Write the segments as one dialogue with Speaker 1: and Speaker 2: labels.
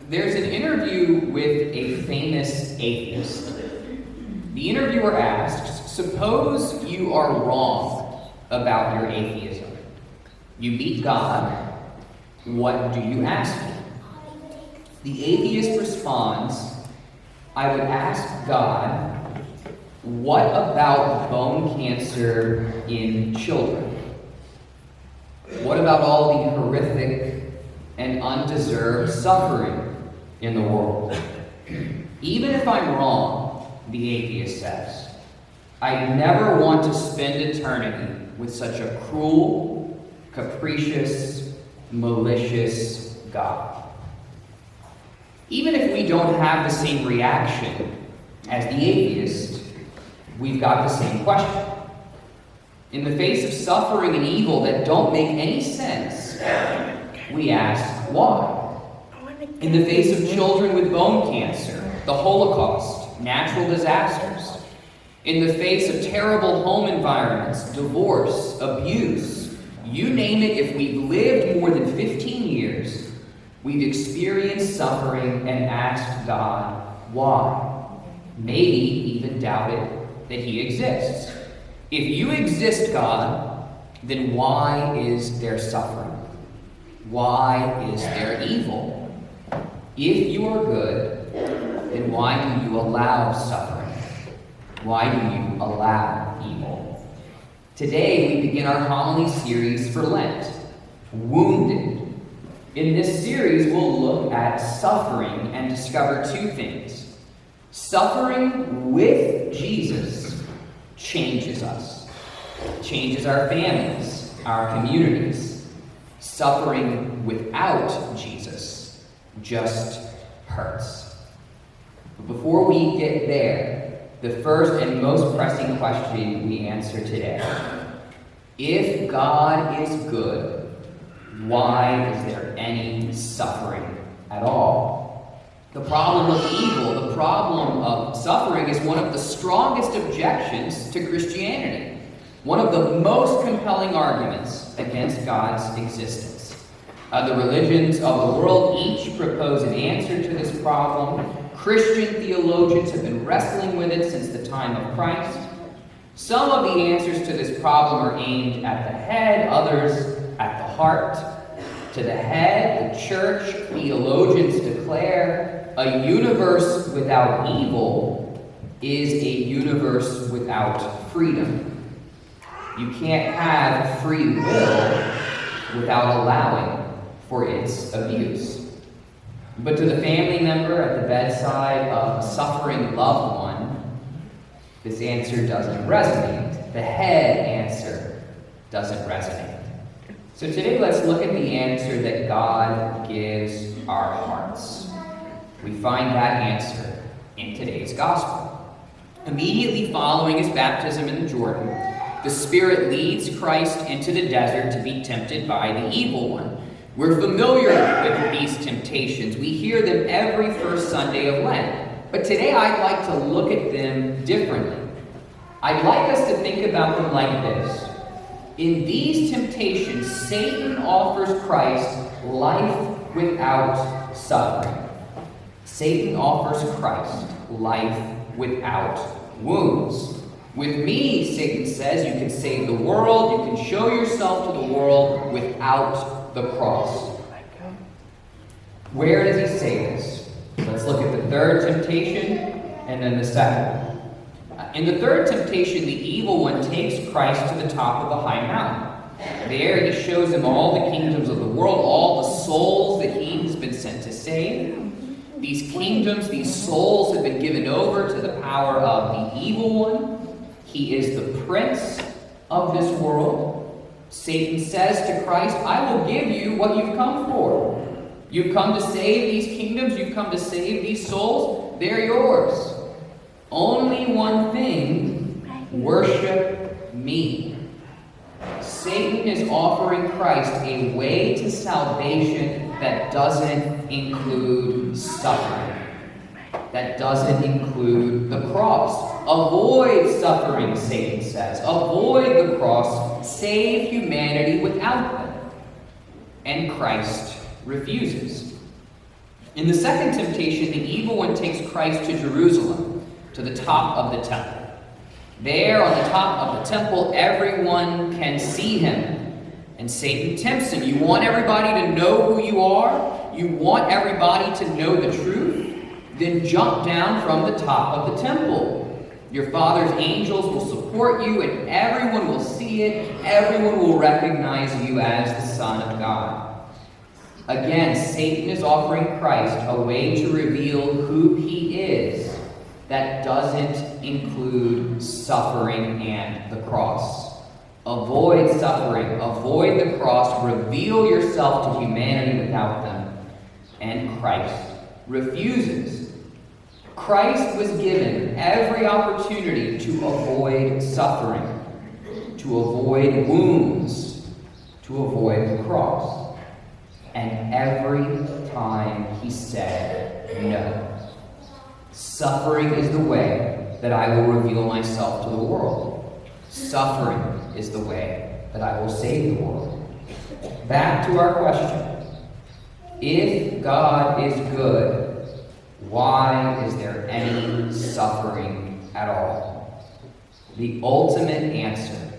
Speaker 1: There's an interview with a famous atheist. The interviewer asks, suppose you are wrong about your atheism. You meet God. What do you ask him? The atheist responds, I would ask God, what about bone cancer in children? What about all the horrific and undeserved suffering in the world? Even if I'm wrong, the atheist says, I never want to spend eternity with such a cruel, capricious, malicious God. Even if we don't have the same reaction as the atheist, we've got the same question. In the face of suffering and evil that don't make any sense, we ask, why? In the face of children with bone cancer, the Holocaust, natural disasters, in the face of terrible home environments, divorce, abuse, you name it, if we've lived more than 15 years, we've experienced suffering and asked God, why? Maybe even doubted that he exists. If you exist, God, then why is there suffering? Why is there evil? If you are good, then why do you allow suffering? Why do you allow evil? Today we begin our homily series for Lent, Wounded. In this series we'll look at suffering and discover two things. Suffering with Jesus changes us, changes our families, our communities. Suffering without Jesus just hurts. But before we get there, the first and most pressing question we answer today. If God is good, why is there any suffering at all? The problem of evil, the problem of suffering is one of the strongest objections to Christianity. One of the most compelling arguments against God's existence. The religions of the world each propose an answer to this problem. Christian theologians have been wrestling with it since the time of Christ. Some of the answers to this problem are aimed at the head, others at the heart. To the head, the church, theologians declare, a universe without evil is a universe without freedom. You can't have free will without allowing for its abuse. But to the family member at the bedside of a suffering loved one, this answer doesn't resonate. The head answer doesn't resonate. So today let's look at the answer that God gives our hearts. We find that answer in today's gospel. Immediately following his baptism in the Jordan, the Spirit leads Christ into the desert to be tempted by the evil one. We're familiar with these temptations. We hear them every first Sunday of Lent. But today I'd like to look at them differently. I'd like us to think about them like this. In these temptations, Satan offers Christ life without suffering. Satan offers Christ life without wounds. With me, Satan says, you can save the world, you can show yourself to the world without the cross. Where does he say this? Let's look at the third temptation and then the second. In the third temptation, the evil one takes Christ to the top of a high mountain. There he shows him all the kingdoms of the world, all the souls that he has been sent to save. These kingdoms, these souls have been given over to the power of the evil one. He is the prince of this world. Satan says to Christ, I will give you what you've come for. You've come to save these kingdoms, you've come to save these souls, they're yours. Only one thing, worship me. Satan is offering Christ a way to salvation that doesn't include suffering, that doesn't include the cross. Avoid suffering, Satan says. Avoid the cross. Save humanity without them. And Christ refuses. In the second temptation, the evil one takes Christ to Jerusalem, to the top of the temple. There, on the top of the temple, everyone can see him. And Satan tempts him. You want everybody to know who you are? You want everybody to know the truth? Then jump down from the top of the temple. Your Father's angels will support you, and everyone will see it. Everyone will recognize you as the Son of God. Again, Satan is offering Christ a way to reveal who he is that doesn't include suffering and the cross. Avoid suffering, avoid the cross, reveal yourself to humanity without them. And Christ refuses. Christ was given every opportunity to avoid suffering, to avoid wounds, to avoid the cross. And every time he said no. Suffering is the way that I will reveal myself to the world. Suffering is the way that I will save the world. Back to our question. If God is good, why is there any suffering at all? The ultimate answer,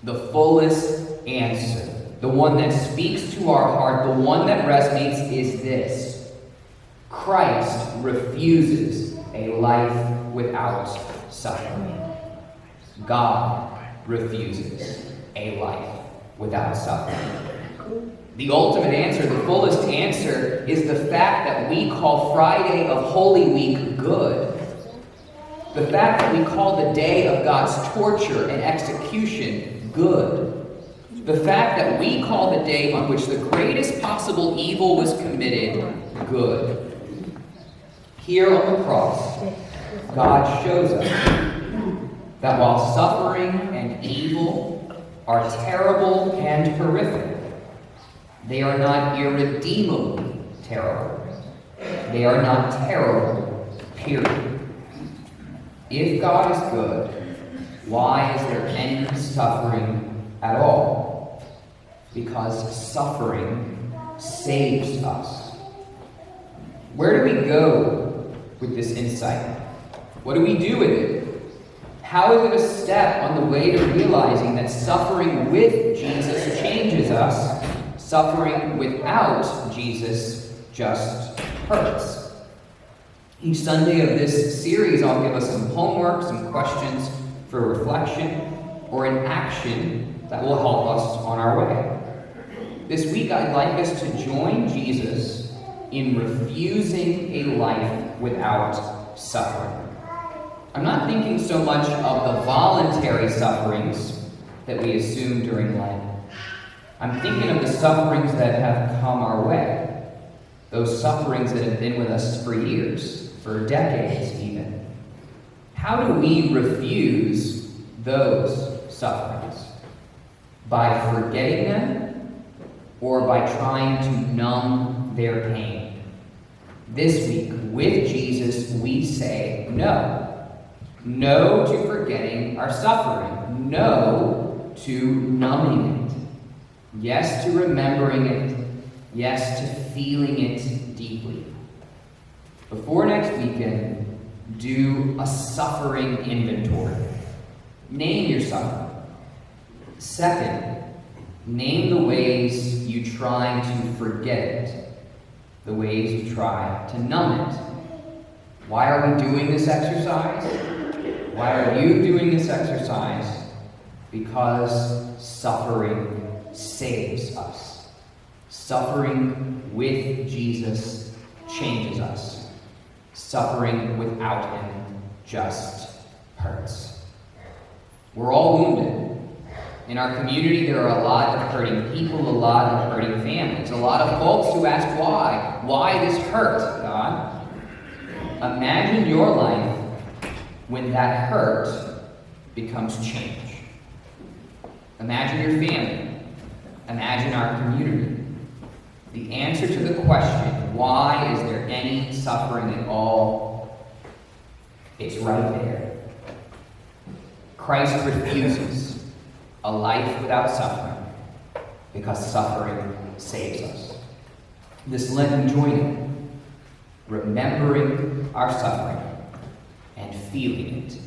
Speaker 1: the fullest answer, the one that speaks to our heart, the one that resonates is this. Christ refuses a life without suffering. God refuses a life without suffering. The ultimate answer, the fullest answer, is the fact that we call Friday of Holy Week good. The fact that we call the day of God's torture and execution good. The fact that we call the day on which the greatest possible evil was committed good. Here on the cross, God shows us that while suffering and evil are terrible and horrific, they are not irredeemably terrible. They are not terrible, period. If God is good, why is there any suffering at all? Because suffering saves us. Where do we go with this insight? What do we do with it? How is it a step on the way to realizing that suffering with Jesus changes us? Suffering without Jesus just hurts. Each Sunday of this series, I'll give us some homework, some questions for reflection, or an action that will help us on our way. This week, I'd like us to join Jesus in refusing a life without suffering. I'm not thinking so much of the voluntary sufferings that we assume during Lent. I'm thinking of the sufferings that have come our way. Those sufferings that have been with us for years, for decades even. How do we refuse those sufferings? By forgetting them or by trying to numb their pain? This week, with Jesus, we say no. No to forgetting our suffering. No to numbing it. Yes to remembering it. Yes to feeling it deeply. Before next weekend, do a suffering inventory. Name your suffering. Second, name the ways you try to forget it. The ways you try to numb it. Why are we doing this exercise? Why are you doing this exercise? Because suffering saves us. Suffering with Jesus changes us. Suffering without him just hurts. We're all wounded. In our community, there are a lot of hurting people, a lot of hurting families, a lot of folks who ask why. Why this hurt, God? Imagine your life when that hurt becomes change. Imagine your family. Imagine our community. The answer to the question, why is there any suffering at all? It's right there. Christ refuses a life without suffering because suffering saves us. This Lent, join him. remembering our suffering and feeling it